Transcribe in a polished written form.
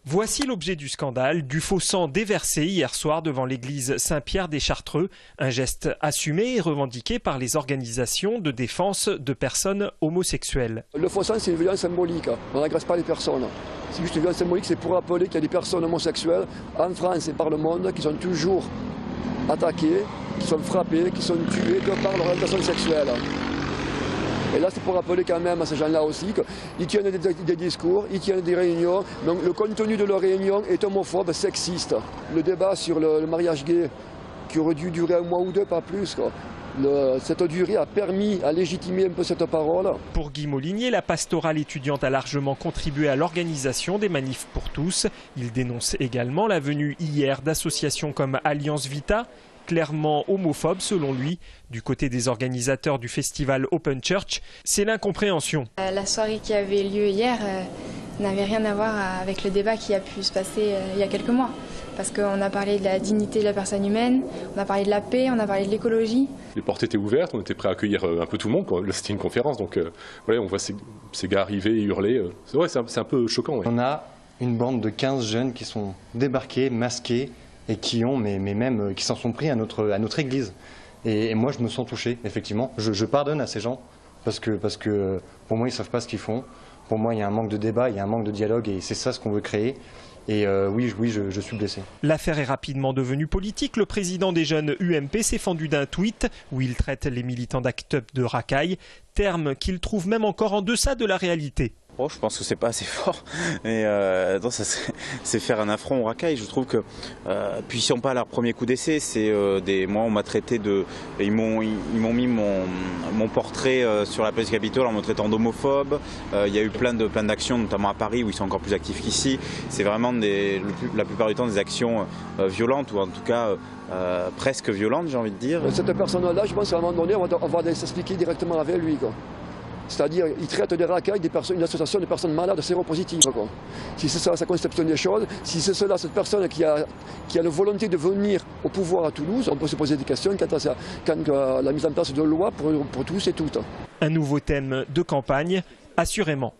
Voici l'objet du scandale, du faux sang déversé hier soir devant l'église Saint-Pierre des Chartreux. Un geste assumé et revendiqué par les organisations de défense de personnes homosexuelles. Le faux sang, c'est une violence symbolique. On n'agresse pas les personnes. C'est juste une violence symbolique, c'est pour rappeler qu'il y a des personnes homosexuelles en France et par le monde qui sont toujours attaquées, qui sont frappées, qui sont tuées de par leur orientation sexuelle. Et là, c'est pour rappeler quand même à ces gens-là aussi qu'ils tiennent des discours, ils tiennent des réunions. Donc le contenu de leurs réunions est homophobe, sexiste. Le débat sur le mariage gay, qui aurait dû durer un mois ou deux, pas plus, cette durée a permis à légitimer un peu cette parole. Pour Guy Molinier, la pastorale étudiante a largement contribué à l'organisation des manifs pour tous. Il dénonce également la venue hier d'associations comme Alliance Vita, clairement homophobe selon lui. Du côté des organisateurs du festival Open Church, c'est l'incompréhension. La soirée qui avait lieu hier n'avait rien à voir avec le débat qui a pu se passer il y a quelques mois. Parce qu'on a parlé de la dignité de la personne humaine, on a parlé de la paix, on a parlé de l'écologie. Les portes étaient ouvertes, on était prêt à accueillir un peu tout le monde. Là, c'était une conférence, donc voilà, on voit ces gars arriver et hurler. C'est un peu choquant. Ouais. On a une bande de 15 jeunes qui sont débarqués, masqués, et qui s'en sont pris à notre église. Et moi, je me sens touché, effectivement. Je pardonne à ces gens, parce que pour moi, ils ne savent pas ce qu'ils font. Pour moi, il y a un manque de débat, il y a un manque de dialogue, et c'est ça ce qu'on veut créer. Et oui, je suis blessé. L'affaire est rapidement devenue politique. Le président des jeunes UMP s'est fendu d'un tweet où il traite les militants d'Act Up de racailles, terme qu'il trouve même encore en deçà de la réalité. Oh, je pense que c'est pas assez fort. Et c'est faire un affront aux racailles. Je trouve que puis ils sont pas à leur premier coup d'essai. Moi, on m'a traité de, ils m'ont mis mon portrait sur la place du Capitole en me traitant d'homophobe. Il y a eu plein d'actions, notamment à Paris, où ils sont encore plus actifs qu'ici. C'est vraiment la plupart du temps des actions violentes, ou en tout cas presque violentes, j'ai envie de dire. Cette personne-là, je pense qu'à un moment donné, on va aller s'expliquer directement avec lui, quoi. C'est-à-dire, il traite des racailles une association de personnes malades séropositives. Si c'est ça sa conception des choses, si c'est cela, cette personne qui a la volonté de venir au pouvoir à Toulouse, on peut se poser des questions quant à la mise en place de lois pour tous et toutes. Un nouveau thème de campagne, assurément.